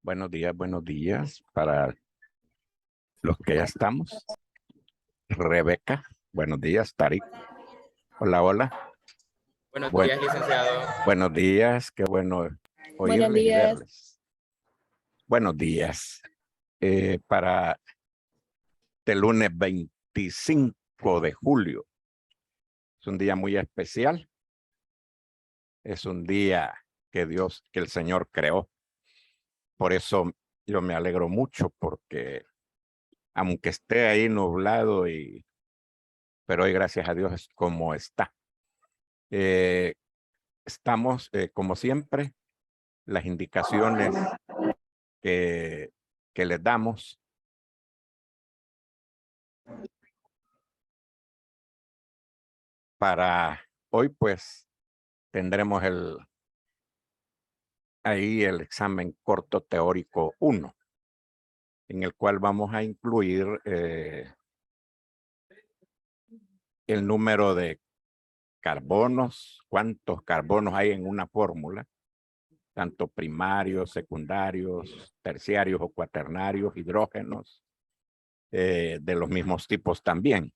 Buenos días para los que ya estamos. Rebeca, buenos días. Tarik, hola, hola. Buenos Buen- días, licenciado. buenos días, qué bueno Buenos oírles y días. verles. Buenos días. Para este lunes 25 de julio. Es un día muy especial. Es un día que el Señor creó. Por eso yo me alegro mucho porque aunque esté ahí nublado pero hoy gracias a Dios es como está. Estamos, como siempre, las indicaciones que les damos para hoy, pues tendremos ahí el examen corto teórico 1, en el cual vamos a incluir el número de carbonos, cuántos carbonos hay en una fórmula, tanto primarios, secundarios, terciarios o cuaternarios, hidrógenos, de los mismos tipos también.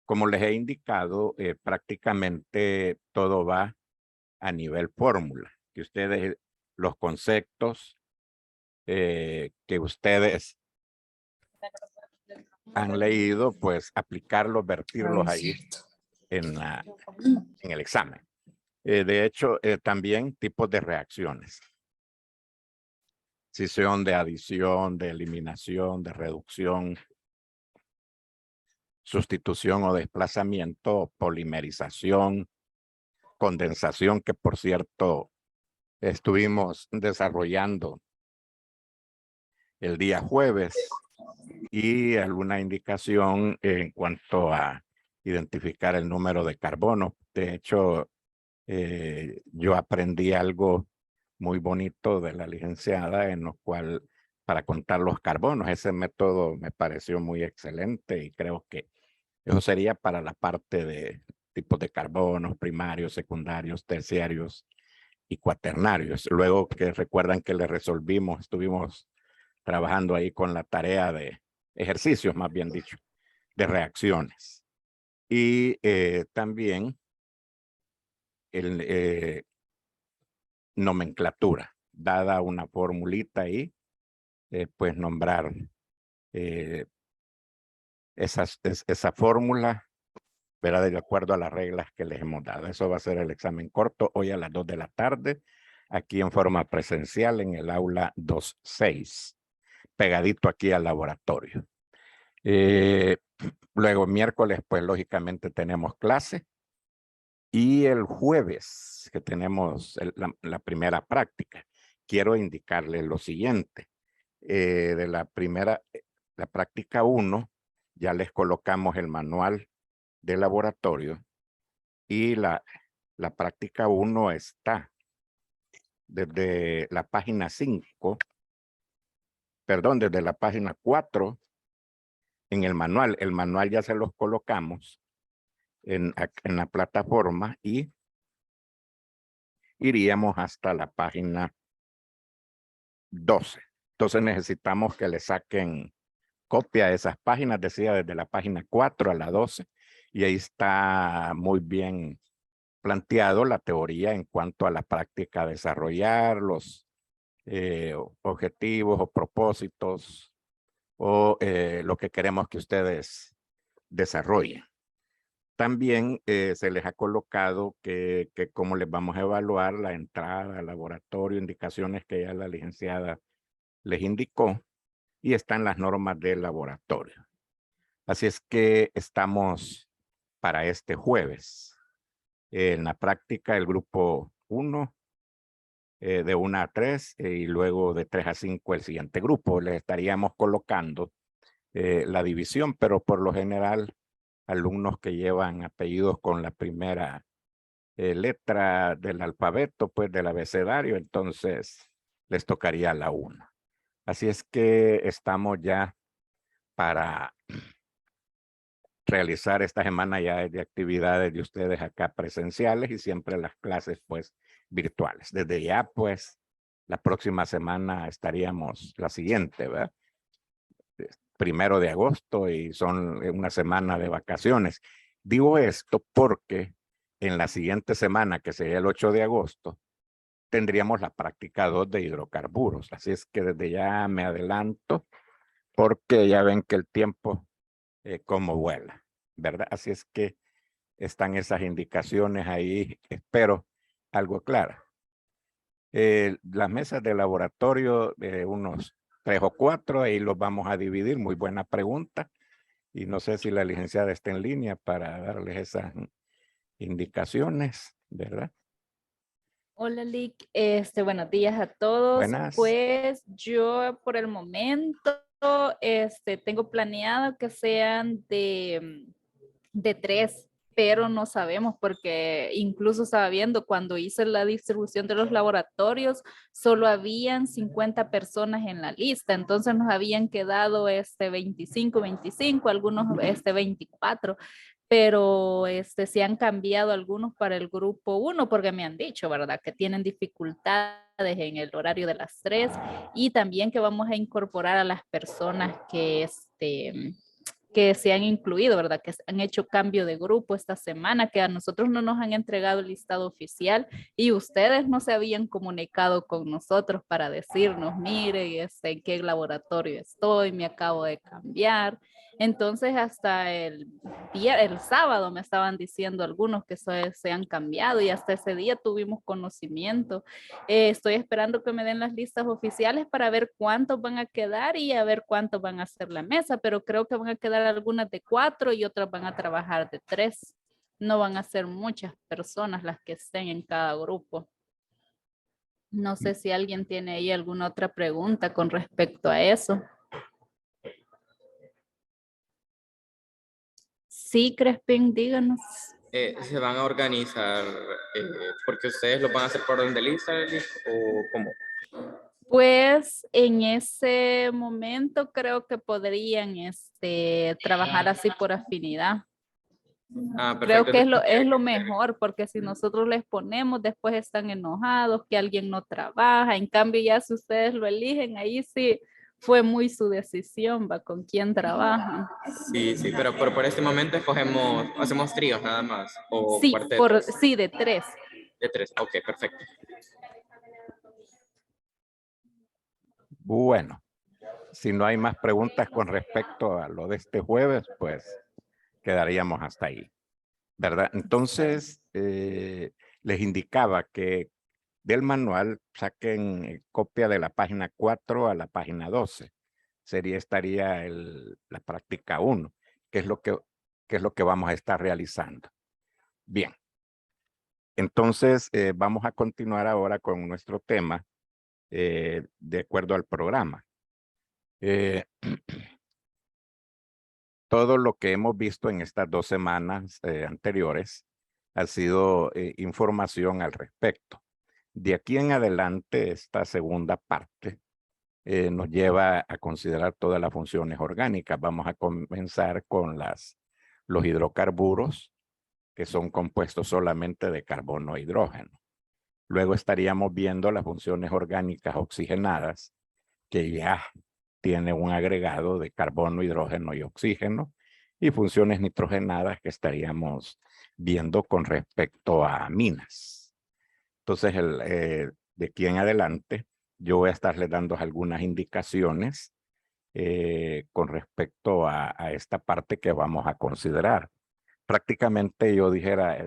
Como les he indicado, prácticamente todo va a nivel fórmula, que ustedes, los conceptos que ustedes han leído, pues aplicarlos, vertirlos ahí en el examen. De hecho, también tipos de reacciones. Si son de adición, de eliminación, de reducción, sustitución o desplazamiento, polimerización, condensación, que por cierto estuvimos desarrollando el día jueves, y alguna indicación en cuanto a identificar el número de carbono. De hecho, yo aprendí algo muy bonito de la licenciada en lo cual para contar los carbonos, ese método me pareció muy excelente y creo que eso sería para la parte de tipos de carbonos primarios, secundarios, terciarios y cuaternarios. Luego que recuerdan que le resolvimos, estuvimos trabajando ahí con la tarea de ejercicios, más bien dicho, de reacciones. Y también nomenclatura, dada una formulita ahí, pues nombrar esa fórmula, pero de acuerdo a las reglas que les hemos dado. Eso va a ser el examen corto hoy a las 2 de la tarde, aquí en forma presencial en el aula 26, pegadito aquí al laboratorio. Luego miércoles, pues lógicamente tenemos clase. Y el jueves que tenemos la primera práctica, quiero indicarles lo siguiente. De la práctica 1, ya les colocamos el manual de laboratorio y la práctica 1 está desde la página 5, perdón, desde la página 4 en el manual. El manual ya se los colocamos en la plataforma y iríamos hasta la página 12. Entonces necesitamos que le saquen copia de esas páginas, decía desde la página 4 a la 12, y ahí está muy bien planteado la teoría en cuanto a la práctica a desarrollar los objetivos o propósitos o lo que queremos que ustedes desarrollen. También se les ha colocado que cómo les vamos a evaluar la entrada al laboratorio, indicaciones que ya la licenciada les indicó, y están las normas del laboratorio. Así es que estamos para este jueves. En la práctica, el grupo 1, de 1 a 3, y luego de 3 a 5 el siguiente grupo. Les estaríamos colocando la división, pero por lo general, alumnos que llevan apellidos con la primera letra del alfabeto, pues del abecedario, entonces les tocaría la 1. Así es que estamos ya para realizar esta semana ya de actividades de ustedes acá presenciales y siempre las clases pues virtuales. Desde ya pues la próxima semana estaríamos la siguiente, ¿verdad? 1 de agosto y son una semana de vacaciones. Digo esto porque en la siguiente semana, que sería el 8 de agosto, tendríamos la práctica 2 de hidrocarburos. Así es que desde ya me adelanto porque ya ven que el tiempo como vuela, ¿verdad? Así es que están esas indicaciones ahí. Espero algo claro. Las mesas de laboratorio, unos 3 o 4, ahí los vamos a dividir. Muy buena pregunta. Y no sé si la licenciada está en línea para darles esas indicaciones, ¿verdad? Hola, Lick. Buenos días a todos. Buenas. Pues yo por el momento tengo planeado que sean de 3, pero no sabemos porque incluso estaba viendo cuando hice la distribución de los laboratorios, solo habían 50 personas en la lista, entonces nos habían quedado 25, algunos 24, pero se han cambiado algunos para el grupo 1 porque me han dicho, ¿verdad? Que tienen dificultades en el horario de las 3 y también que vamos a incorporar a las personas que se han incluido, ¿verdad? Que han hecho cambio de grupo esta semana, que a nosotros no nos han entregado el listado oficial y ustedes no se habían comunicado con nosotros para decirnos, mire, en qué laboratorio estoy, me acabo de cambiar. Entonces hasta el sábado me estaban diciendo algunos que se han cambiado y hasta ese día tuvimos conocimiento. Estoy esperando que me den las listas oficiales para ver cuántos van a quedar y a ver cuántos van a hacer la mesa, pero creo que van a quedar algunas de 4 y otras van a trabajar de 3. No van a ser muchas personas las que estén en cada grupo. No sé si alguien tiene ahí alguna otra pregunta con respecto a eso. Sí, Crespin, díganos. ¿Se van a organizar porque ustedes lo van a hacer por orden de lista o cómo? Pues en ese momento creo que podrían trabajar así por afinidad. Ah, Creo perfecto. que es lo mejor, porque si nosotros les ponemos, después están enojados que alguien no trabaja. En cambio, ya si ustedes lo eligen, ahí sí fue muy su decisión, va con quién trabajan. Sí, sí, pero por este momento hacemos tríos nada más o Sí, cuartetos sí, de 3. de 3. Ok, perfecto. Bueno, si no hay más preguntas con respecto a lo de este jueves, pues quedaríamos hasta ahí, ¿verdad? Entonces, les indicaba que del manual saquen copia de la página 4 a la página 12. Estaría la práctica 1, que es lo que vamos a estar realizando. Bien. Entonces, vamos a continuar ahora con nuestro tema de acuerdo al programa. Todo lo que hemos visto en estas 2 semanas anteriores ha sido información al respecto. De aquí en adelante, esta segunda parte nos lleva a considerar todas las funciones orgánicas. Vamos a comenzar con los hidrocarburos, que son compuestos solamente de carbono e hidrógeno. Luego estaríamos viendo las funciones orgánicas oxigenadas, que ya tiene un agregado de carbono, hidrógeno y oxígeno, y funciones nitrogenadas que estaríamos viendo con respecto a aminas. Entonces, de aquí en adelante, yo voy a estarles dando algunas indicaciones con respecto a esta parte que vamos a considerar. Prácticamente yo dijera,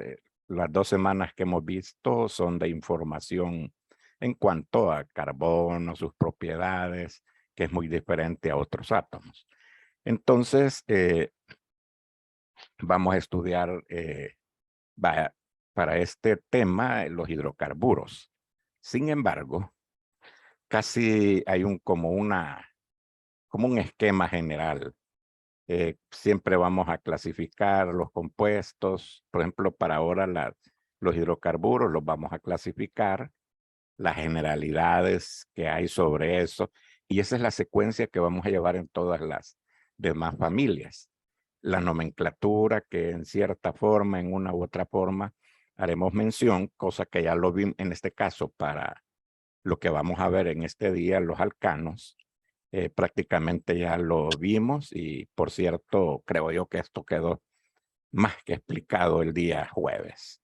las 2 semanas que hemos visto son de información en cuanto a carbono, sus propiedades, que es muy diferente a otros átomos. Entonces, vamos a estudiar para este tema los hidrocarburos. Sin embargo, casi hay como un esquema general. Siempre vamos a clasificar los compuestos. Por ejemplo, para ahora los hidrocarburos los vamos a clasificar, las generalidades que hay sobre eso. Y esa es la secuencia que vamos a llevar en todas las demás familias. la nomenclatura que en cierta forma, en una u otra forma, haremos mención, cosa que ya lo vimos en este caso para lo que vamos a ver en este día, los alcanos. Prácticamente ya lo vimos y por cierto, creo yo que esto quedó más que explicado el día jueves,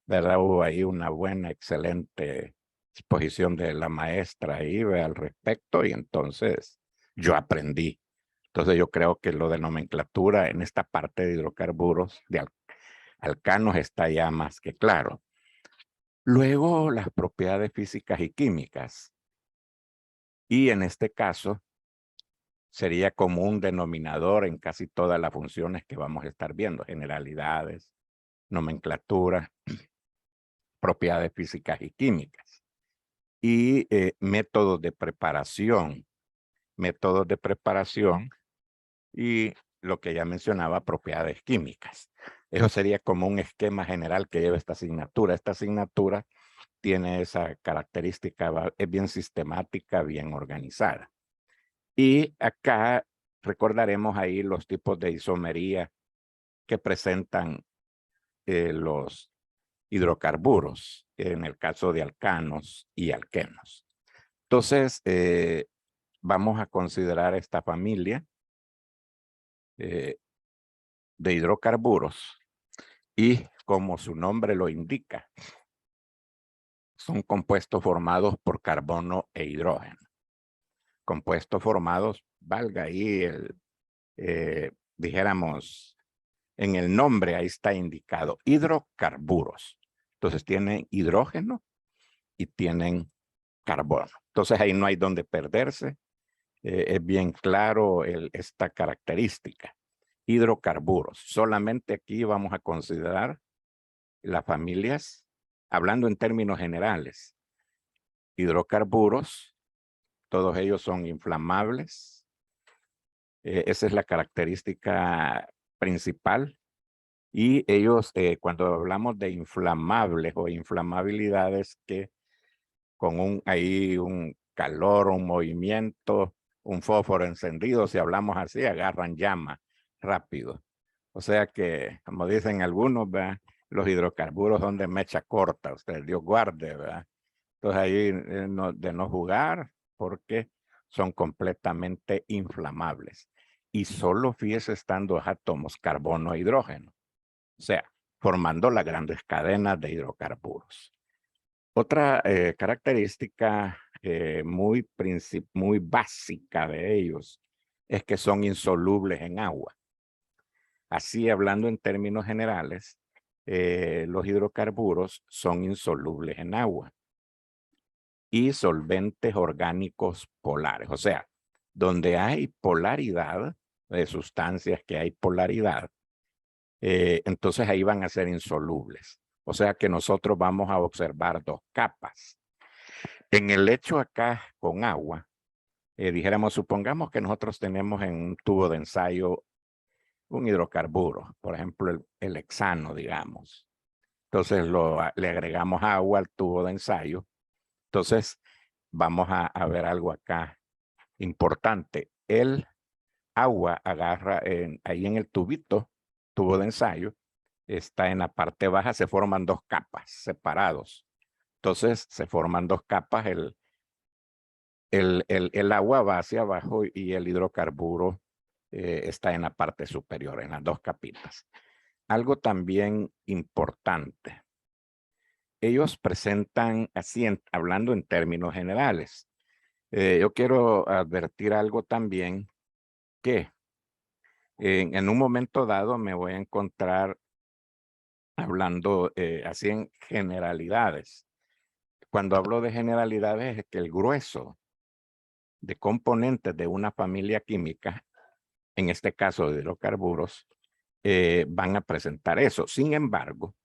¿verdad? Hubo ahí una buena, excelente exposición de la maestra ahí al respecto y entonces yo aprendí. Entonces yo creo que lo de nomenclatura en esta parte de hidrocarburos, de alcanos, está ya más que claro. Luego las propiedades físicas y químicas. Y en este caso sería como un denominador en casi todas las funciones que vamos a estar viendo, generalidades, nomenclatura, propiedades físicas y químicas. Y métodos de preparación y lo que ya mencionaba, propiedades químicas. Eso sería como un esquema general que lleva esta asignatura. Esta asignatura tiene esa característica, es bien sistemática, bien organizada. Y acá recordaremos ahí los tipos de isomería que presentan los hidrocarburos, en el caso de alcanos y alquenos. Entonces, vamos a considerar esta familia de hidrocarburos y como su nombre lo indica, son compuestos formados por carbono e hidrógeno. Compuestos formados, valga ahí dijéramos, en el nombre ahí está indicado, hidrocarburos. Entonces tienen hidrógeno y tienen carbono. Entonces ahí no hay donde perderse. Es bien claro esta característica. Hidrocarburos. Solamente aquí vamos a considerar las familias, hablando en términos generales. Hidrocarburos, todos ellos son inflamables. Esa es la característica principal. Y ellos, cuando hablamos de inflamables o inflamabilidades, que con un calor, un movimiento, un fósforo encendido, si hablamos así, agarran llama rápido. O sea que, como dicen algunos, ¿verdad? Los hidrocarburos son de mecha corta, usted Dios guarde, ¿verdad? Entonces ahí de no jugar porque son completamente inflamables. Y solo fíjese están dos átomos, carbono e hidrógeno. O sea, formando las grandes cadenas de hidrocarburos. Otra característica muy básica de ellos es que son insolubles en agua. Así, hablando en términos generales, los hidrocarburos son insolubles en agua y solventes orgánicos polares. O sea, donde hay polaridad de sustancias que hay polaridad, entonces ahí van a ser insolubles. O sea que nosotros vamos a observar dos capas. En el hecho acá con agua, dijéramos, supongamos que nosotros tenemos en un tubo de ensayo un hidrocarburo, por ejemplo, el hexano, digamos. Entonces le agregamos agua al tubo de ensayo. Entonces vamos a ver algo acá importante. El agua agarra ahí en el tubo de ensayo, está en la parte baja, se forman dos capas separados. Entonces se forman dos capas, el agua va hacia abajo y el hidrocarburo está en la parte superior, en las dos capitas. Algo también importante. Ellos presentan, así hablando en términos generales, yo quiero advertir algo también que en un momento dado me voy a encontrar hablando así en generalidades. Cuando hablo de generalidades es que el grueso de componentes de una familia química, en este caso de hidrocarburos, van a presentar eso. Sin embargo,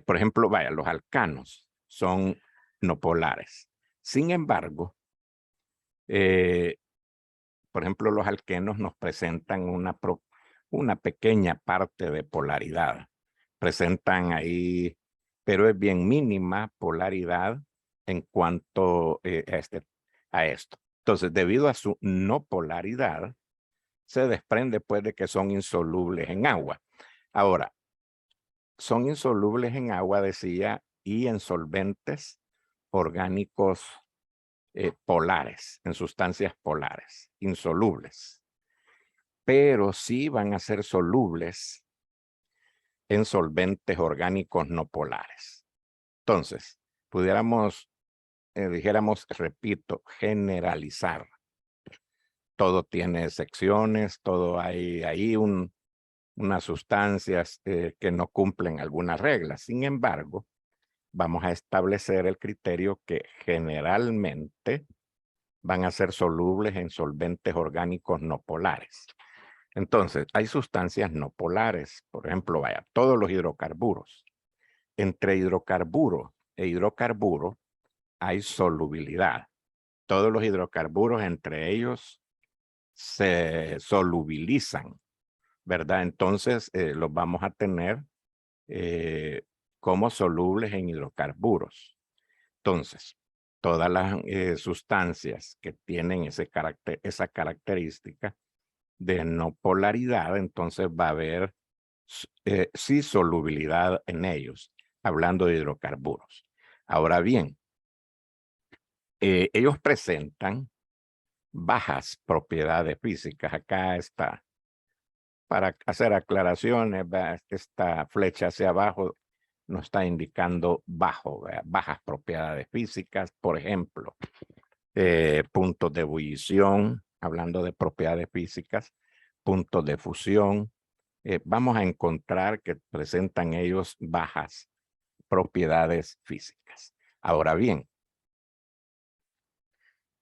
por ejemplo, vaya, los alcanos son no polares. Sin embargo, por ejemplo, los alquenos nos presentan una pequeña parte de polaridad. Presentan ahí, pero es bien mínima polaridad en cuanto a esto. Entonces, debido a su no polaridad, se desprende pues de que son insolubles en agua. Ahora, son insolubles en agua, decía, y en solventes orgánicos polares, en sustancias polares, insolubles. Pero sí van a ser solubles en solventes orgánicos no polares. Entonces, pudiéramos, dijéramos, repito, generalizar. Todo tiene secciones, todo hay ahí unas sustancias que no cumplen algunas reglas. Sin embargo, vamos a establecer el criterio que generalmente van a ser solubles en solventes orgánicos no polares. Entonces, hay sustancias no polares. Por ejemplo, vaya, todos los hidrocarburos. Entre hidrocarburo e hidrocarburo hay solubilidad. Todos los hidrocarburos entre ellos se solubilizan, ¿verdad? Entonces, los vamos a tener como solubles en hidrocarburos. Entonces, todas las sustancias que tienen esa característica de no polaridad, entonces va a haber sí solubilidad en ellos, hablando de hidrocarburos. Ahora bien, ellos presentan bajas propiedades físicas. Acá está, para hacer aclaraciones, esta flecha hacia abajo nos está indicando bajas propiedades físicas. Por ejemplo, puntos de ebullición, hablando de propiedades físicas, puntos de fusión. Vamos a encontrar que presentan ellos bajas propiedades físicas. Ahora bien,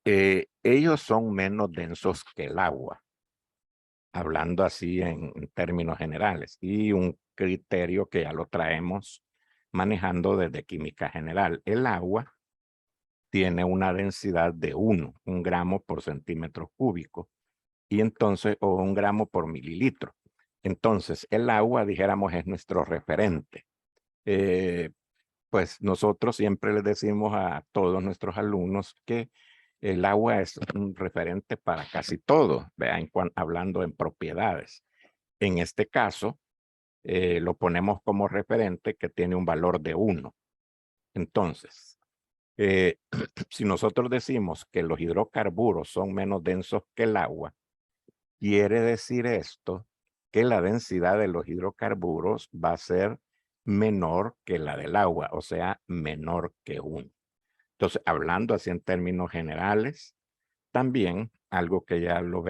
ellos son menos densos que el agua, hablando así en términos generales, y un criterio que ya lo traemos manejando desde química general. El agua tiene una densidad de 1 gramo por centímetro cúbico, y entonces, o 1 gramo por mililitro. Entonces, el agua, dijéramos, es nuestro referente. Pues nosotros siempre les decimos a todos nuestros alumnos que el agua es un referente para casi todo, vean, hablando en propiedades. En este caso, lo ponemos como referente que tiene un valor de 1. Entonces, si nosotros decimos que los hidrocarburos son menos densos que el agua, quiere decir esto que la densidad de los hidrocarburos va a ser menor que la del agua, o sea, menor que 1. Entonces, hablando así en términos generales, también algo que ya lo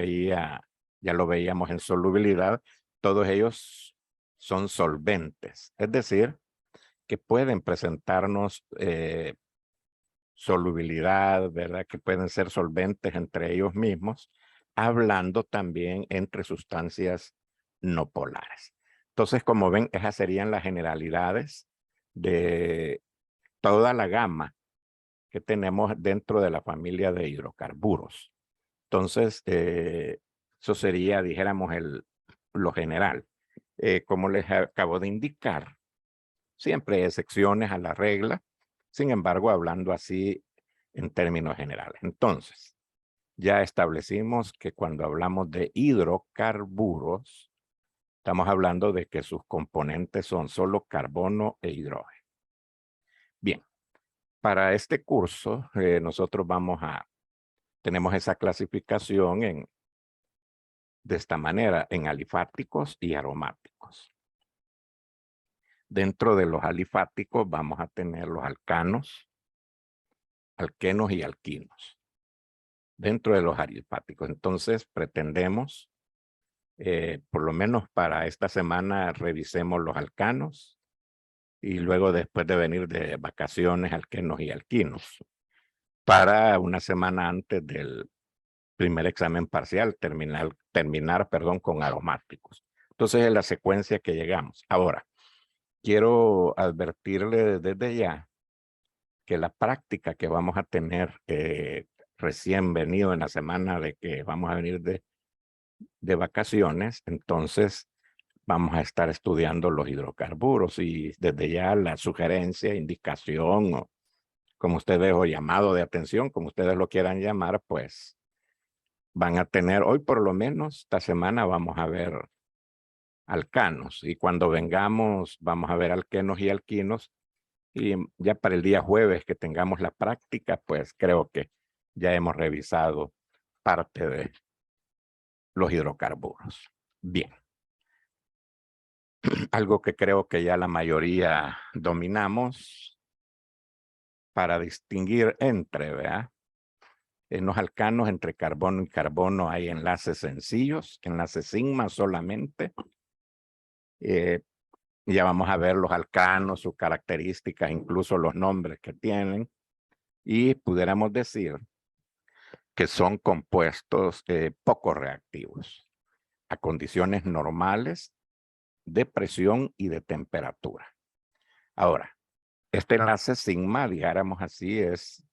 veíamos en solubilidad, todos ellos son solventes, es decir, que pueden presentarnos solubilidad, ¿verdad? Que pueden ser solventes entre ellos mismos, hablando también entre sustancias no polares. Entonces, como ven, esas serían las generalidades de toda la gama que tenemos dentro de la familia de hidrocarburos. Entonces, eso sería, dijéramos, lo general. Como les acabo de indicar, siempre hay excepciones a la regla, sin embargo, hablando así en términos generales. Entonces, ya establecimos que cuando hablamos de hidrocarburos, estamos hablando de que sus componentes son solo carbono e hidrógeno. Bien, para este curso nosotros tenemos esa clasificación de esta manera, en alifáticos y aromáticos. Dentro de los alifáticos vamos a tener los alcanos, alquenos y alquinos. Dentro de los alifáticos. Entonces pretendemos, por lo menos para esta semana, revisemos los alcanos y luego después de venir de vacaciones, alquenos y alquinos. Para una semana antes del primer examen parcial, terminar con aromáticos. Entonces es la secuencia que llegamos. Ahora, quiero advertirle desde ya que la práctica que vamos a tener recién venido en la semana de que vamos a venir de vacaciones, entonces vamos a estar estudiando los hidrocarburos y desde ya la sugerencia, indicación o como ustedes o llamado de atención, como ustedes lo quieran llamar, pues van a tener, hoy por lo menos, esta semana vamos a ver alcanos. Y cuando vengamos, vamos a ver alquenos y alquinos. Y ya para el día jueves que tengamos la práctica, pues creo que ya hemos revisado parte de los hidrocarburos. Bien. Algo que creo que ya la mayoría dominamos para distinguir entre, ¿verdad? En los alcanos, entre carbono y carbono, hay enlaces sencillos, enlaces sigma solamente. Ya vamos a ver los alcanos, sus características, incluso los nombres que tienen. Y pudiéramos decir que son compuestos poco reactivos a condiciones normales de presión y de temperatura. Ahora, este enlace sigma, dijéramos así, es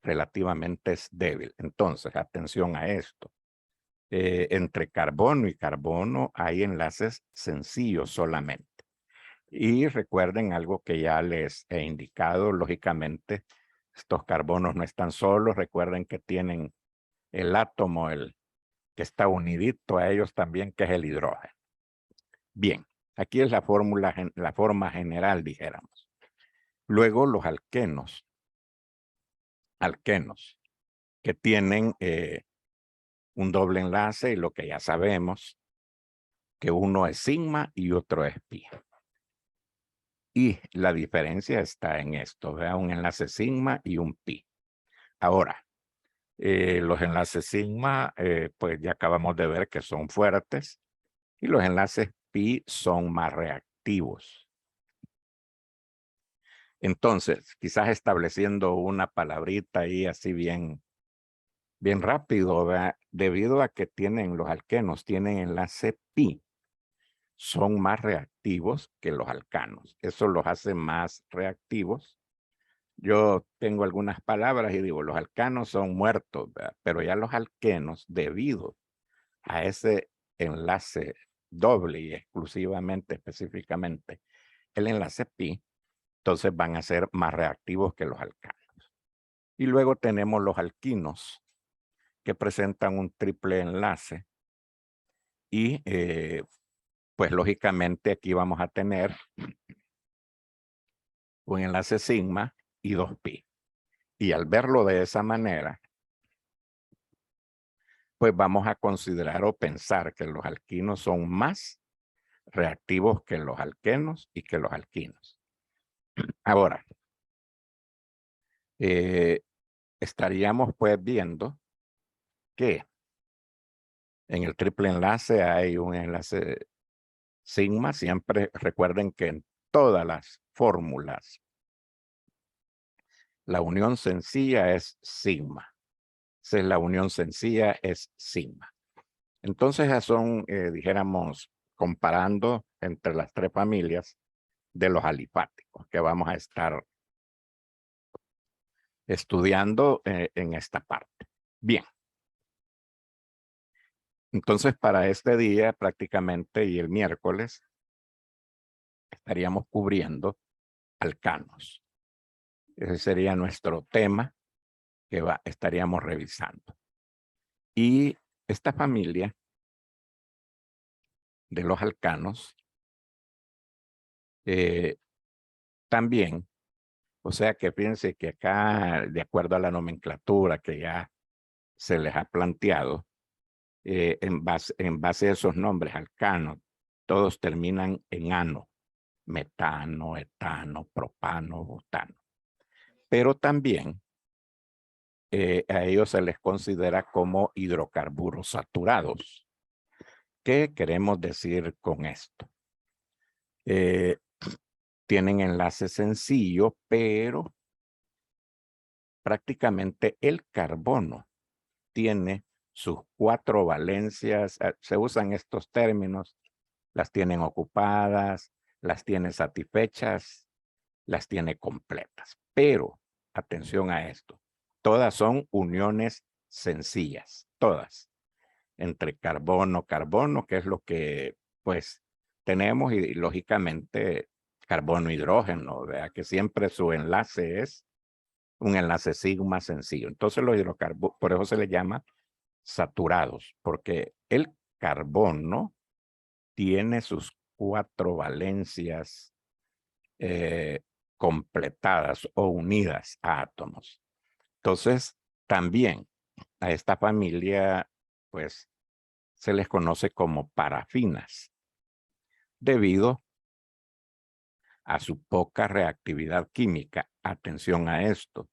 relativamente débil. Entonces, atención a esto. Entre carbono y carbono hay enlaces sencillos solamente. Y recuerden algo que ya les he indicado, lógicamente, estos carbonos no están solos. Recuerden que tienen el átomo, el que está unidito a ellos también, que es el hidrógeno. Bien, aquí es la fórmula, la forma general, dijéramos. Luego los alquenos que tienen un doble enlace y lo que ya sabemos, que uno es sigma y otro es pi. Y la diferencia está en esto, ¿verdad? Un enlace sigma y un pi. Ahora, los enlaces sigma, pues ya acabamos de ver que son fuertes y los enlaces pi son más reactivos. Entonces, quizás estableciendo una palabrita ahí así bien rápido, ¿verdad? Debido a que tienen los alquenos, tienen enlace pi, son más reactivos que los alcanos. Eso los hace más reactivos. Yo tengo algunas palabras y digo, los alcanos son muertos, ¿verdad? Pero ya los alquenos, debido a ese enlace doble y exclusivamente, específicamente, el enlace pi, entonces van a ser más reactivos que los alcanos. Y luego tenemos los alquinos, que presentan un triple enlace. Y pues lógicamente aquí vamos a tener un enlace sigma y 2pi. Y al verlo de esa manera, pues vamos a considerar o pensar que los alquinos son más reactivos que los alquenos y que los alquinos. Ahora, estaríamos pues viendo que en el triple enlace hay un enlace sigma. Siempre recuerden que en todas las fórmulas la unión sencilla es sigma. Esa es la unión sencilla, es sigma. Entonces, ya son, dijéramos, comparando entre las tres familias de los alifáticos que vamos a estar estudiando en esta parte. Bien. Entonces, para este día prácticamente y el miércoles estaríamos cubriendo alcanos. Ese sería nuestro tema que estaríamos revisando. Y esta familia de los alcanos también, o sea que fíjense que acá, de acuerdo a la nomenclatura que ya se les ha planteado, en base a esos nombres, alcanos, todos terminan en ano: metano, etano, propano, butano. Pero también a ellos se les considera como hidrocarburos saturados. ¿Qué queremos decir con esto? Tienen enlace sencillo, pero prácticamente el carbono tiene sus 4 valencias. Se usan estos términos, las tienen ocupadas, las tiene satisfechas, las tiene completas. Pero, atención a esto, todas son uniones sencillas, todas. Entre carbono, que es lo que pues tenemos, y lógicamente carbono, hidrógeno, ¿verdad? Que siempre su enlace es un enlace sigma sencillo. Entonces los hidrocarburos, por eso se le llama saturados, porque el carbono tiene sus 4 valencias completadas o unidas a átomos. Entonces, también a esta familia, pues, se les conoce como parafinas, debido a su poca reactividad química. Atención a esto,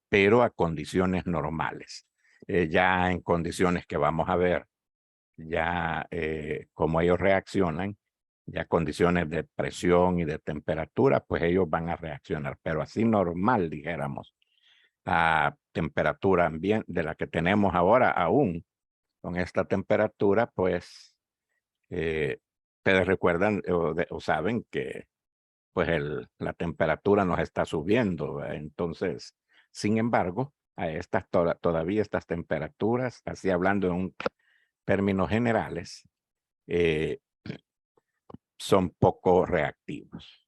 pero a condiciones normales. Ya en condiciones que vamos a ver, ya como ellos reaccionan, ya condiciones de presión y de temperatura, pues ellos van a reaccionar, pero así normal, dijéramos, a temperatura ambiente de la que tenemos ahora aún, con esta temperatura, pues, ustedes recuerdan o saben que pues la temperatura nos está subiendo, ¿verdad? Entonces, sin embargo, a estas todavía estas temperaturas, así hablando en términos generales, son poco reactivos.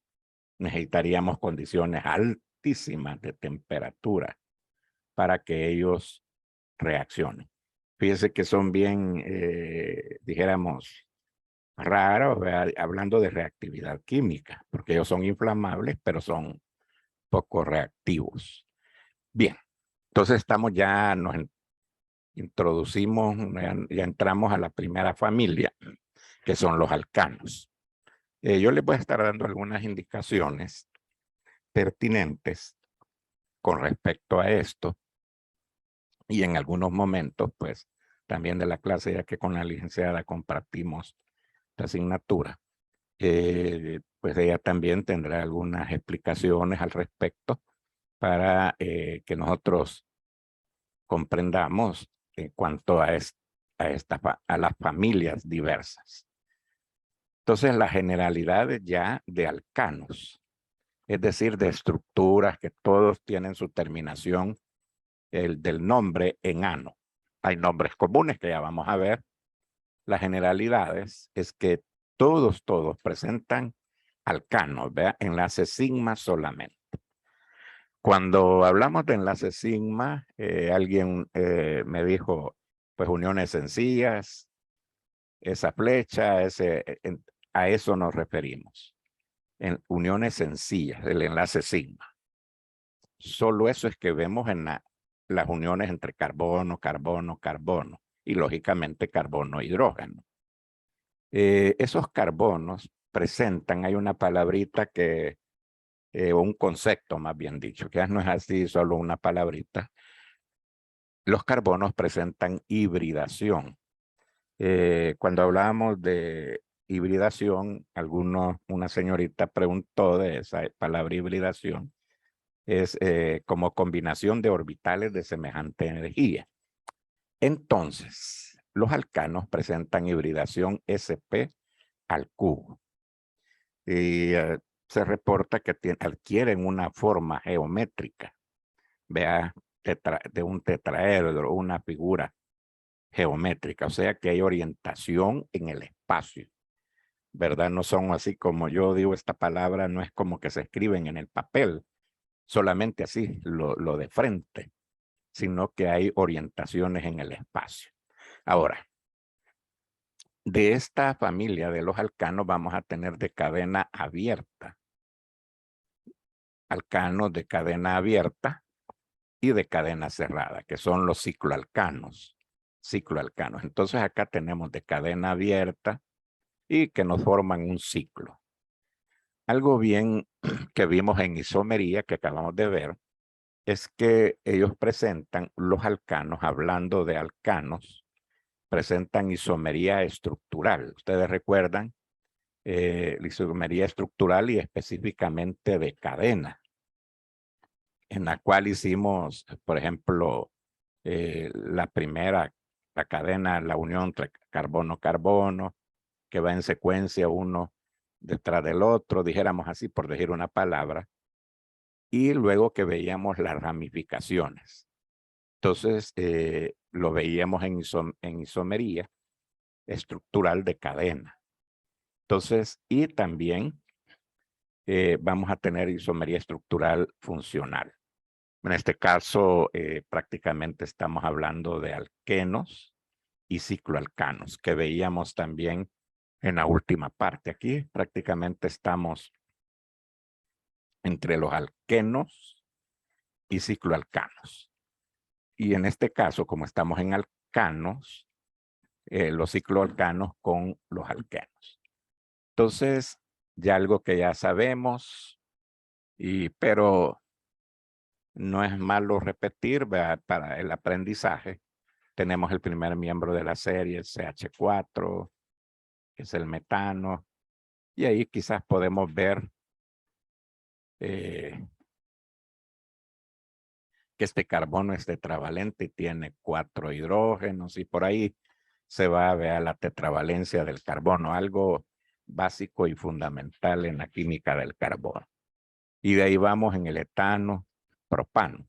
Necesitaríamos condiciones altísimas de temperatura para que ellos reaccionen. Fíjense que son bien, dijéramos, raros, hablando de reactividad química, porque ellos son inflamables, pero son poco reactivos. Bien, entonces nos introducimos, ya entramos a la primera familia, que son los alcanos. Yo les voy a estar dando algunas indicaciones pertinentes con respecto a esto, y en algunos momentos, pues, también de la clase, ya que con la licenciada compartimos la asignatura, pues ella también tendrá algunas explicaciones al respecto para que nosotros comprendamos en cuanto a las familias diversas. Entonces, las generalidades ya de alcanos, es decir, de estructuras que todos tienen su terminación del nombre en ano. Hay nombres comunes que ya vamos a ver. Las generalidades es que todos presentan alcanos, ¿verdad? Enlace sigma solamente. Cuando hablamos de enlace sigma, alguien me dijo, pues uniones sencillas, esa flecha, a eso nos referimos. En uniones sencillas, el enlace sigma. Solo eso es que vemos en las uniones entre carbono, carbono, carbono y lógicamente carbono, hidrógeno. Esos carbonos presentan, hay una palabrita que, un concepto más bien dicho, que no es así solo una palabrita. Los carbonos presentan hibridación. Cuando hablábamos de hibridación, una señorita preguntó de esa palabra hibridación, es como combinación de orbitales de semejante energía. Entonces, los alcanos presentan hibridación sp al cubo. Y se reporta que adquieren una forma geométrica, vea, de un tetraedro, una figura geométrica, o sea que hay orientación en el espacio, ¿verdad? No son así como yo digo, esta palabra no es como que se escriben en el papel, solamente así, lo de frente, sino que hay orientaciones en el espacio. Ahora, de esta familia de los alcanos vamos a tener de cadena abierta, alcanos de cadena abierta y de cadena cerrada, que son los cicloalcanos. Entonces acá tenemos de cadena abierta y que nos forman un ciclo. Algo bien que vimos en isomería que acabamos de ver es que ellos presentan los alcanos, hablando de alcanos, presentan isomería estructural. Ustedes recuerdan la isomería estructural y específicamente de cadena, en la cual hicimos, por ejemplo, la cadena, la unión entre carbono-carbono, que va en secuencia uno detrás del otro, dijéramos así, por decir una palabra, y luego que veíamos las ramificaciones. Entonces, lo veíamos en isomería estructural de cadena. Entonces, y también vamos a tener isomería estructural funcional. En este caso, prácticamente estamos hablando de alquenos y cicloalcanos, que veíamos también en la última parte. Aquí prácticamente estamos entre los alquenos y cicloalcanos. Y en este caso, como estamos en alcanos, los cicloalcanos con los alquenos. Entonces, ya algo que ya sabemos, pero no es malo repetir, ¿verdad? Para el aprendizaje. Tenemos el primer miembro de la serie, el CH4, que es el metano. Y ahí quizás podemos ver que este carbono es tetravalente y tiene 4 hidrógenos. Y por ahí se va a ver la tetravalencia del carbono, algo básico y fundamental en la química del carbono. Y de ahí vamos en el etano, propano.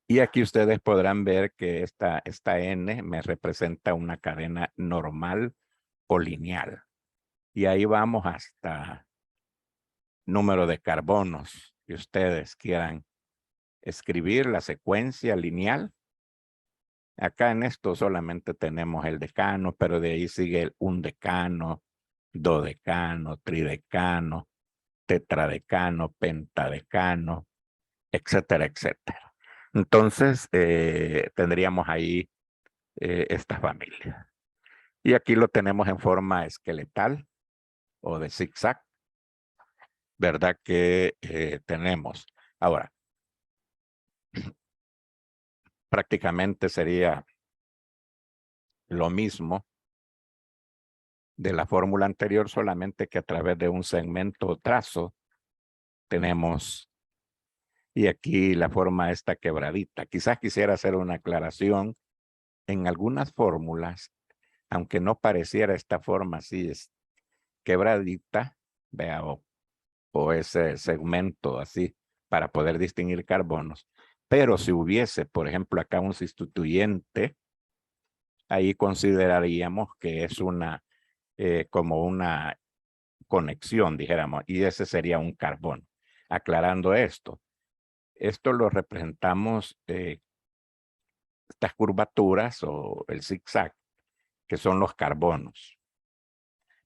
Y aquí ustedes podrán ver que esta N me representa una cadena normal o lineal. Y ahí vamos hasta número de carbonos que ustedes quieran escribir, la secuencia lineal. Acá en esto solamente tenemos el decano, pero de ahí sigue un decano, dodecano, tridecano, tetradecano, pentadecano, etcétera, etcétera. Entonces, tendríamos ahí esta familia. Y aquí lo tenemos en forma esqueletal o de zigzag, ¿verdad? Que tenemos. Ahora, prácticamente sería lo mismo de la fórmula anterior, solamente que a través de un segmento o trazo tenemos, y aquí la forma está quebradita. Quizás quisiera hacer una aclaración. En algunas fórmulas, aunque no pareciera esta forma así, es quebradita, vea, o ese segmento así, para poder distinguir carbonos. Pero si hubiese, por ejemplo, acá un sustituyente, ahí consideraríamos que es como una conexión, dijéramos, y ese sería un carbono. Aclarando esto lo representamos, estas curvaturas o el zigzag, que son los carbonos.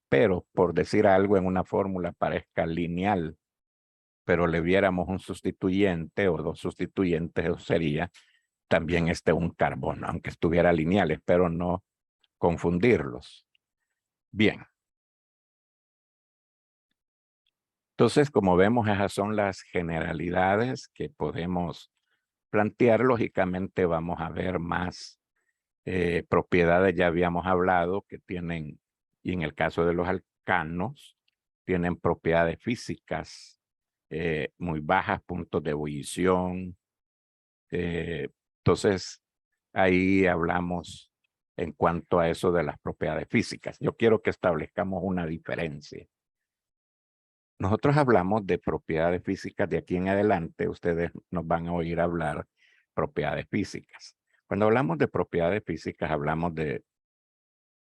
Pero por decir algo en una fórmula parezca lineal, pero le viéramos un sustituyente o dos sustituyentes, eso sería también un carbono, aunque estuviera lineal. Espero no confundirlos. Bien. Entonces, como vemos, esas son las generalidades que podemos plantear. Lógicamente vamos a ver más propiedades. Ya habíamos hablado que tienen, y en el caso de los alcanos, tienen propiedades físicas muy bajas, puntos de ebullición. Entonces, ahí hablamos en cuanto a eso de las propiedades físicas. Yo quiero que establezcamos una diferencia. Nosotros hablamos de propiedades físicas. De aquí en adelante, ustedes nos van a oír hablar propiedades físicas. Cuando hablamos de propiedades físicas, hablamos de,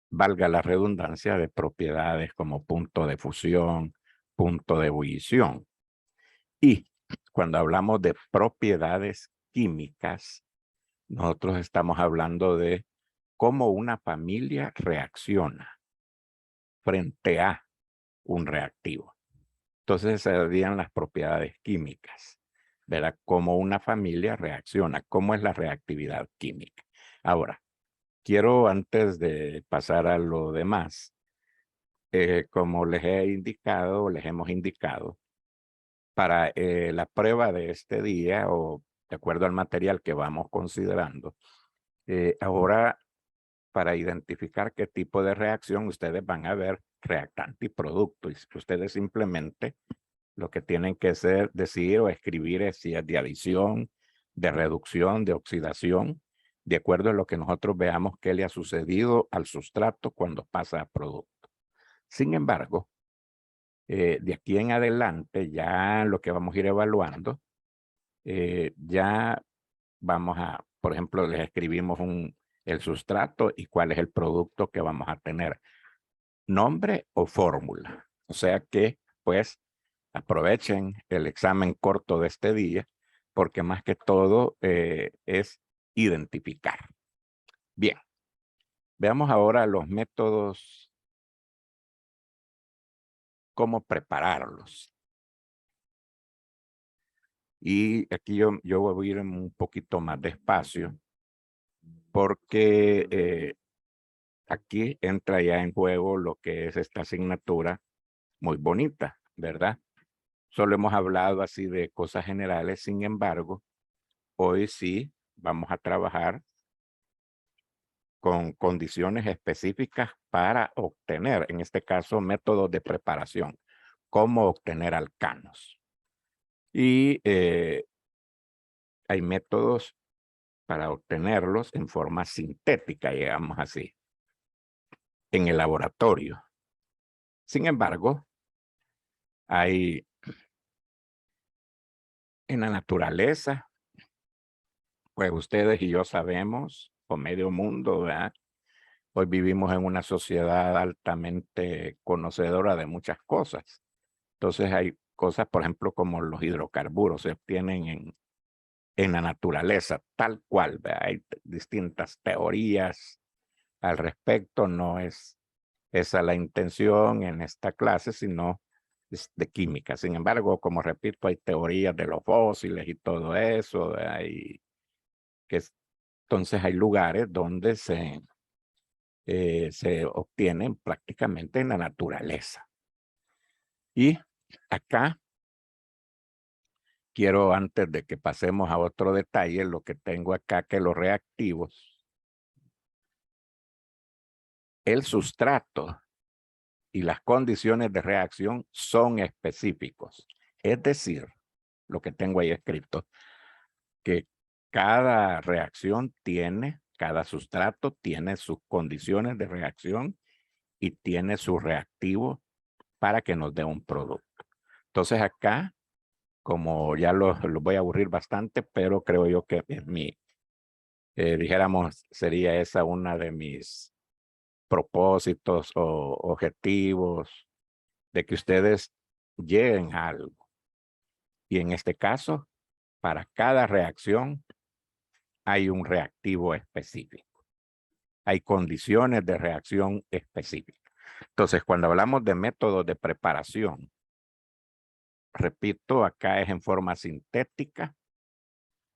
valga la redundancia, de propiedades como punto de fusión, punto de ebullición. Y cuando hablamos de propiedades químicas, nosotros estamos hablando de cómo una familia reacciona frente a un reactivo. Entonces serían las propiedades químicas, ¿verdad? Cómo una familia reacciona, cómo es la reactividad química. Ahora, quiero antes de pasar a lo demás, como les hemos indicado, para la prueba de este día o de acuerdo al material que vamos considerando, ahora para identificar qué tipo de reacción ustedes van a ver reactante y producto. Y ustedes simplemente lo que tienen que decir o escribir es si es de adición, de reducción, de oxidación, de acuerdo a lo que nosotros veamos que le ha sucedido al sustrato cuando pasa a producto. Sin embargo, de aquí en adelante, ya lo que vamos a ir evaluando, ya vamos a, por ejemplo, les escribimos el sustrato y cuál es el producto que vamos a tener. Nombre o fórmula. O sea que, pues, aprovechen el examen corto de este día, porque más que todo es identificar. Bien, veamos ahora los métodos, cómo prepararlos. Y aquí yo voy a ir un poquito más despacio porque aquí entra ya en juego lo que es esta asignatura muy bonita, ¿verdad? Solo hemos hablado así de cosas generales, sin embargo, hoy sí vamos a trabajar con condiciones específicas para obtener, en este caso, métodos de preparación, cómo obtener alcanos. Y hay métodos para obtenerlos en forma sintética, digamos así, en el laboratorio. Sin embargo, hay en la naturaleza, pues ustedes y yo sabemos, o medio mundo, ¿verdad? Hoy vivimos en una sociedad altamente conocedora de muchas cosas. Entonces hay cosas, por ejemplo, como los hidrocarburos se obtienen en la naturaleza, tal cual, ¿verdad? Hay distintas teorías al respecto. No es esa la intención en esta clase, sino es de química. Sin embargo, como repito, hay teorías de los fósiles y todo eso, ¿verdad? Y entonces hay lugares donde se obtienen prácticamente en la naturaleza. Y acá quiero, antes de que pasemos a otro detalle, lo que tengo acá, que los reactivos, el sustrato y las condiciones de reacción son específicos. Es decir, lo que tengo ahí escrito, que cada reacción tiene, cada sustrato tiene sus condiciones de reacción y tiene su reactivo para que nos dé un producto. Entonces acá, como ya los voy a aburrir bastante, pero creo yo que es dijéramos, sería esa una de mis propósitos o objetivos de que ustedes lleguen a algo. Y en este caso, para cada reacción hay un reactivo específico. Hay condiciones de reacción específicas. Entonces, cuando hablamos de métodos de preparación, repito, acá es en forma sintética,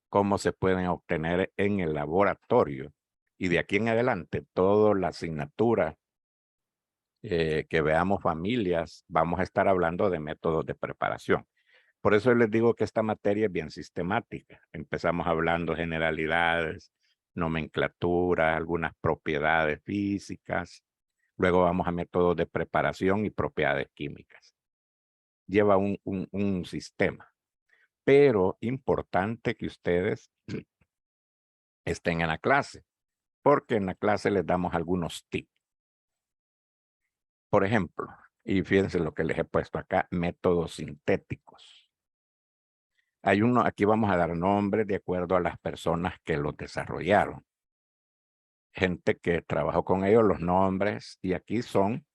cómo se pueden obtener en el laboratorio. Y de aquí en adelante, toda la asignatura que veamos familias, vamos a estar hablando de métodos de preparación. Por eso les digo que esta materia es bien sistemática. Empezamos hablando generalidades, nomenclatura, algunas propiedades físicas. Luego vamos a métodos de preparación y propiedades químicas. Lleva un sistema. Pero importante que ustedes estén en la clase, porque en la clase les damos algunos tips. Por ejemplo, y fíjense lo que les he puesto acá, métodos sintéticos. Hay uno, aquí vamos a dar nombres de acuerdo a las personas que los desarrollaron. Gente que trabajó con ellos, los nombres, y aquí son,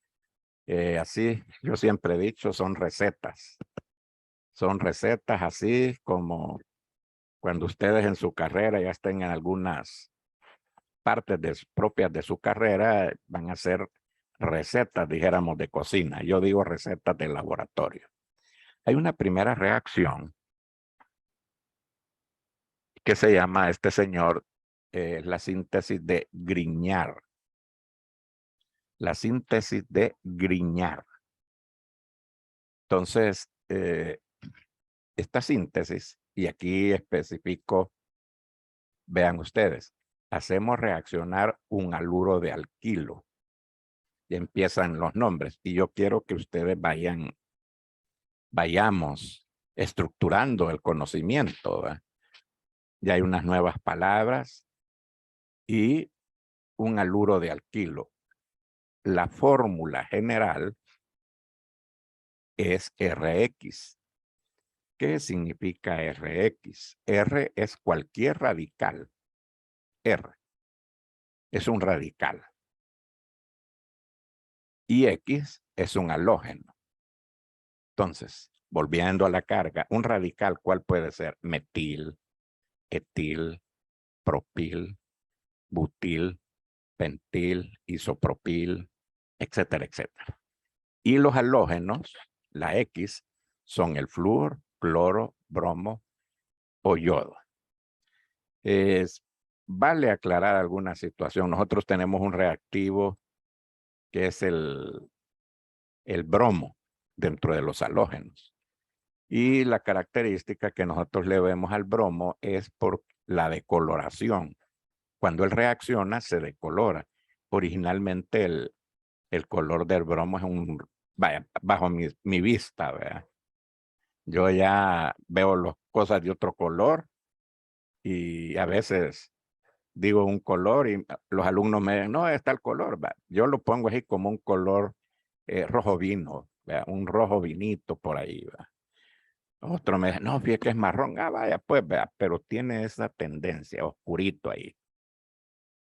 así, yo siempre he dicho, son recetas. Son recetas así como cuando ustedes en su carrera ya estén en algunas partes propias de su carrera, van a ser recetas, dijéramos, de cocina. Yo digo recetas de laboratorio. Hay una primera reacción que se llama, este señor, la síntesis de Grignard. La síntesis de Grignard. Entonces, esta síntesis, y aquí especifico, vean ustedes, hacemos reaccionar un haluro de alquilo. Y empiezan los nombres. Y yo quiero que ustedes vayamos estructurando el conocimiento, ¿verdad? Ya hay unas nuevas palabras y un haluro de alquilo. La fórmula general es Rx. ¿Qué significa Rx? R es cualquier radical. R es un radical. Y X es un halógeno. Entonces, volviendo a la carga, un radical, ¿cuál puede ser? Metil, etil, propil, butil, pentil, isopropil, etcétera, etcétera. Y los halógenos, la X, son el flúor, cloro, bromo o yodo. Vale aclarar alguna situación. Nosotros tenemos un reactivo que es el bromo dentro de los halógenos. Y la característica que nosotros le vemos al bromo es por la decoloración. Cuando él reacciona, se decolora. Originalmente el color del bromo es vaya, bajo mi vista, ¿verdad? Yo ya veo las cosas de otro color y a veces digo un color y los alumnos me dicen, no, está el color. ¿verdad? Yo lo pongo así como un color rojo vino, ¿verdad? Un rojo vinito por ahí. ¿verdad? Otro me dice, no, fíjate que es marrón. Ah, vaya, pues, ¿verdad? Pero tiene esa tendencia, oscurito ahí.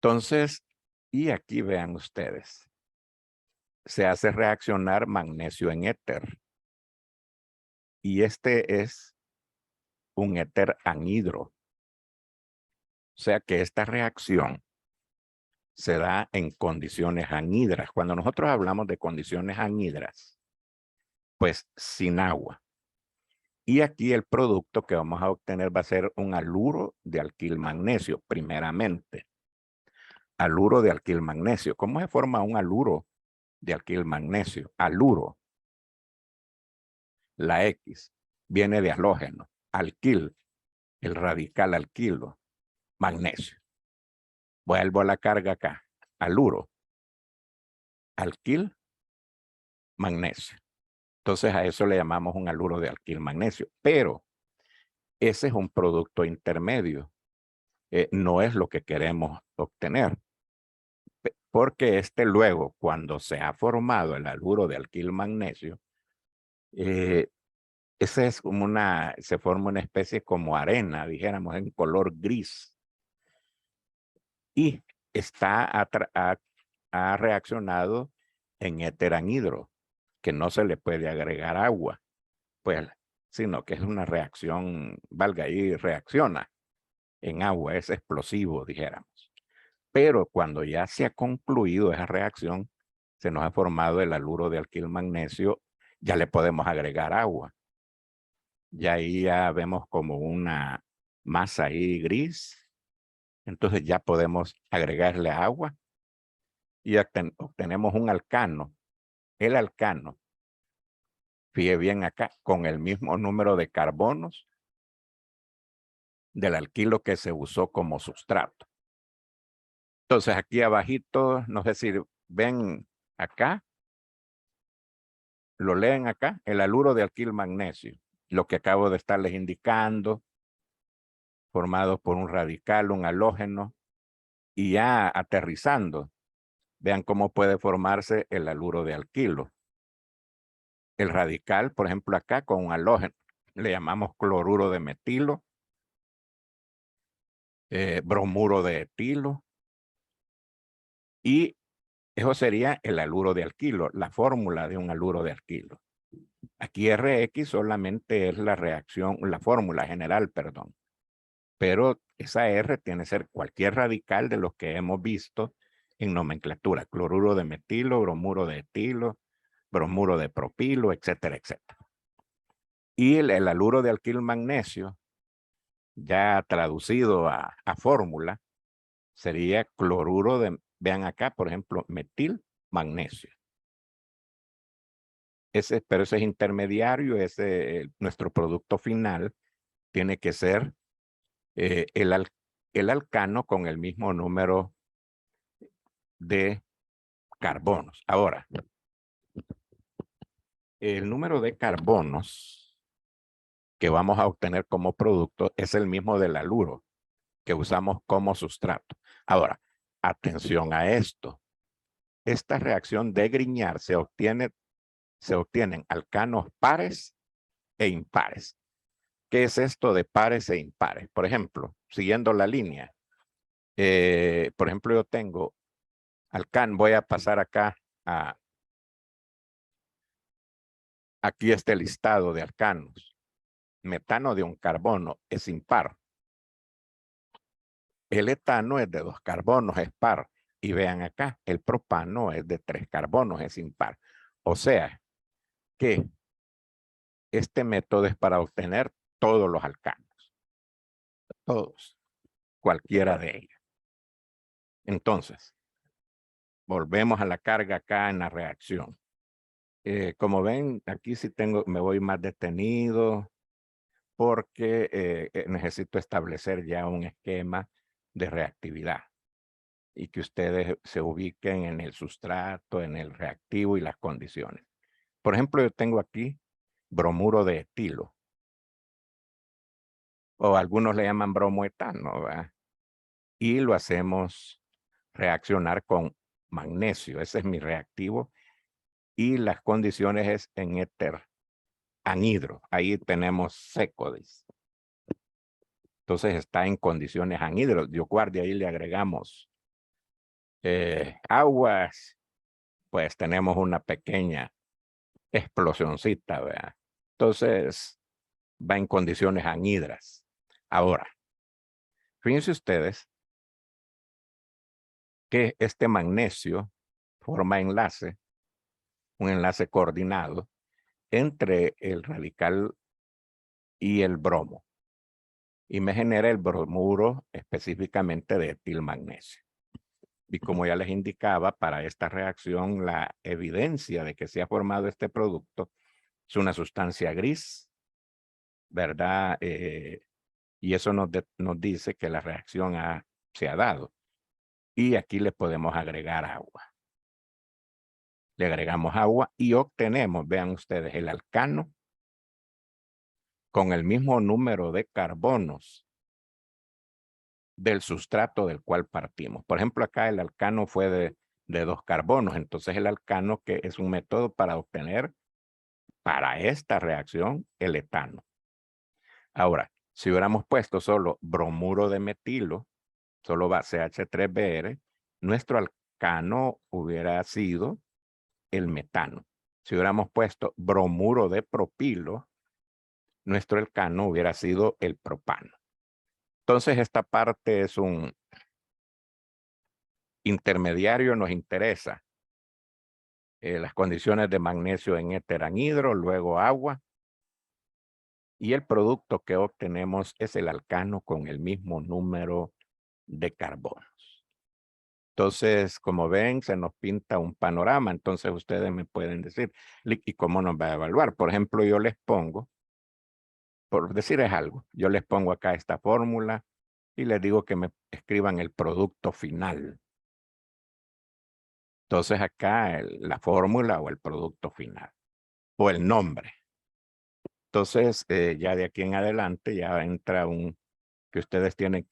Entonces, y aquí vean ustedes, se hace reaccionar magnesio en éter. Y este es un éter anhidro. O sea que esta reacción se da en condiciones anhidras. Cuando nosotros hablamos de condiciones anhidras, pues sin agua. Y aquí el producto que vamos a obtener va a ser un haluro de alquil magnesio, primeramente. Haluro de alquil magnesio. ¿Cómo se forma un haluro de alquil magnesio? Haluro. La X viene de halógeno. Alquil, el radical alquilo. Magnesio. Vuelvo a la carga acá. Haluro. Alquil, magnesio. Entonces a eso le llamamos un haluro de alquil magnesio. Pero ese es un producto intermedio. No es lo que queremos obtener. Porque luego, cuando se ha formado el haluro de alquil magnesio, ese es como se forma una especie como arena, dijéramos, en color gris. Y ha reaccionado en éter anhidro, que no se le puede agregar agua, pues, sino que es una reacción, valga ahí, reacciona en agua, es explosivo, dijéramos. Pero cuando ya se ha concluido esa reacción, se nos ha formado el haluro de alquil magnesio, ya le podemos agregar agua. Y ahí ya vemos como una masa ahí gris. Entonces ya podemos agregarle agua y obtenemos un alcano. El alcano, fíjate bien acá, con el mismo número de carbonos del alquilo que se usó como sustrato. Entonces aquí abajito, no sé si ven acá, lo leen acá, el haluro de alquil magnesio, lo que acabo de estarles indicando, formado por un radical, un halógeno, y ya aterrizando, vean cómo puede formarse el haluro de alquilo. El radical, por ejemplo, acá con un halógeno, le llamamos cloruro de metilo, bromuro de etilo, y eso sería el haluro de alquilo, la fórmula de un haluro de alquilo. Aquí RX solamente es la reacción, la fórmula general, perdón. Pero esa R tiene que ser cualquier radical de los que hemos visto en nomenclatura. Cloruro de metilo, bromuro de etilo, bromuro de propilo, etcétera, etcétera. Y el haluro de alquil magnesio, ya traducido a fórmula, sería cloruro de, vean acá, por ejemplo, metil magnesio. Pero ese es intermediario, nuestro producto final tiene que ser el alcano con el mismo número de carbonos. Ahora, el número de carbonos que vamos a obtener como producto es el mismo del haluro que usamos como sustrato. Ahora, atención a esto. Esta reacción de Grignard se obtienen alcanos pares e impares. ¿Qué es esto de pares e impares? Por ejemplo, siguiendo la línea, por ejemplo, yo tengo alcano, voy a pasar acá aquí este listado de alcanos. Metano de un carbono es impar. El etano es de 2 carbonos, es par. Y vean acá, el propano es de 3 carbonos, es impar. O sea, que este método es para obtener todos los alcanos. Todos. Cualquiera de ellos. Entonces, volvemos a la carga acá en la reacción. Como ven, aquí sí me voy más detenido porque necesito establecer ya un esquema de reactividad y que ustedes se ubiquen en el sustrato, en el reactivo y las condiciones. Por ejemplo, yo tengo aquí bromuro de etilo, o algunos le llaman bromoetano, ¿verdad? Y lo hacemos reaccionar con magnesio. Ese es mi reactivo. Y las condiciones es en éter anhidro. Ahí tenemos seco, dice. Entonces está en condiciones anhidro. Yo guarde, ahí le agregamos aguas. Pues tenemos una pequeña explosioncita, ¿verdad? Entonces va en condiciones anhidras. Ahora, fíjense ustedes que este magnesio forma enlace, un enlace coordinado entre el radical y el bromo. Y me genera el bromuro específicamente de etilmagnesio. Y como ya les indicaba, para esta reacción, la evidencia de que se ha formado este producto es una sustancia gris, ¿verdad? Y eso nos dice que la reacción se ha dado. Y aquí le podemos agregar agua. Le agregamos agua y obtenemos, vean ustedes, el alcano con el mismo número de carbonos del sustrato del cual partimos. Por ejemplo, acá el alcano fue de 2 carbonos. Entonces el alcano, que es un método para obtener para esta reacción el etano. Ahora, si hubiéramos puesto solo bromuro de metilo, solo va CH3Br, nuestro alcano hubiera sido el metano. Si hubiéramos puesto bromuro de propilo, nuestro alcano hubiera sido el propano. Entonces esta parte es un intermediario, nos interesa las condiciones de magnesio en éter anhidro, luego agua, y el producto que obtenemos es el alcano con el mismo número de carbonos. Entonces, como ven, se nos pinta un panorama. Entonces ustedes me pueden decir, ¿y cómo nos va a evaluar? Por ejemplo, yo les pongo, por decir es algo, yo les pongo acá esta fórmula y les digo que me escriban el producto final. Entonces acá la fórmula o el producto final o el nombre. Entonces ya de aquí en adelante ya entra que ustedes tienen,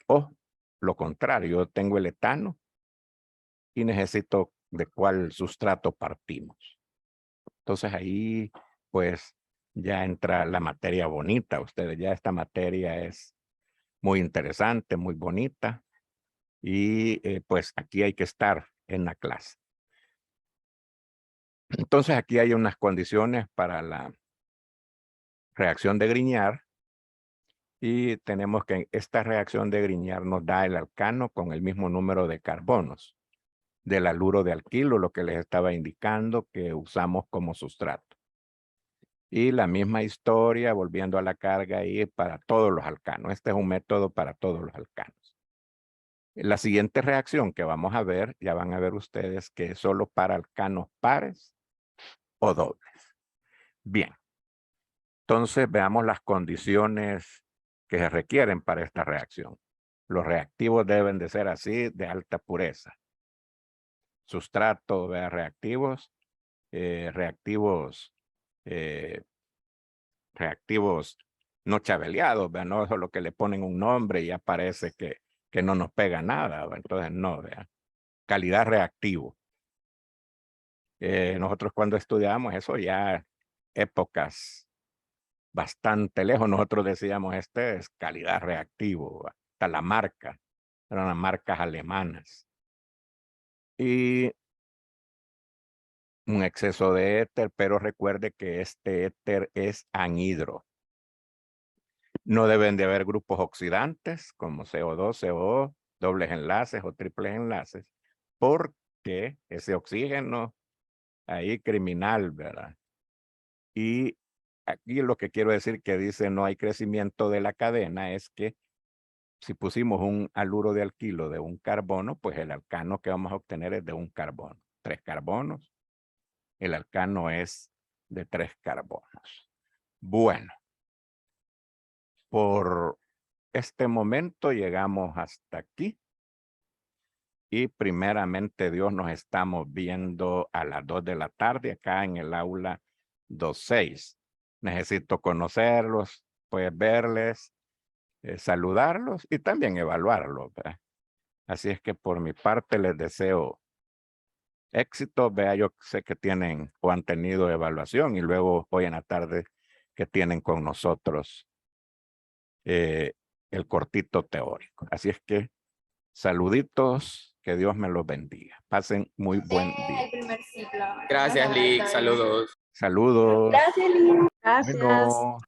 lo contrario, yo tengo el etano y necesito de cuál sustrato partimos. Entonces ahí pues ya entra la materia bonita. Ustedes ya esta materia es muy interesante, muy bonita y pues aquí hay que estar en la clase. Entonces aquí hay unas condiciones para la reacción de Grignard y tenemos que esta reacción de Grignard nos da el alcano con el mismo número de carbonos del haluro de alquilo, lo que les estaba indicando que usamos como sustrato. Y la misma historia, volviendo a la carga ahí para todos los alcanos. Este es un método para todos los alcanos. La siguiente reacción que vamos a ver, ya van a ver ustedes que es solo para alcanos pares o dobles. Bien. Entonces veamos las condiciones que se requieren para esta reacción. Los reactivos deben de ser así, de alta pureza. Sustrato de reactivos, reactivos no chabeleados, ¿verdad? No solo que le ponen un nombre y ya parece que no nos pega nada, ¿verdad? Entonces no, ¿verdad? Calidad reactivo. Nosotros cuando estudiamos eso ya épocas bastante lejos, nosotros decíamos este es calidad reactivo, hasta la marca, eran las marcas alemanas. Y un exceso de éter, pero recuerde que este éter es anhidro. No deben de haber grupos oxidantes como CO2, CO, dobles enlaces o triples enlaces, porque ese oxígeno ahí criminal, ¿verdad? Y aquí lo que quiero decir que dice no hay crecimiento de la cadena es que si pusimos un haluro de alquilo de un carbono, pues el alcano que vamos a obtener es de un carbono. 3 carbonos. El alcano es de 3 carbonos. Bueno, por este momento llegamos hasta aquí. Y primeramente Dios nos estamos viendo a las 2 de la tarde acá en el aula 26. Necesito conocerlos, pues verles, saludarlos y también evaluarlos, ¿verdad? Así es que por mi parte les deseo éxito. Vea, yo sé que tienen o han tenido evaluación y luego hoy en la tarde que tienen con nosotros el cortito teórico. Así es que saluditos, que Dios me los bendiga. Pasen muy buen día. El primer ciclo. Gracias, Lick. Saludos. Saludos. Gracias, Lili. Gracias. Bueno.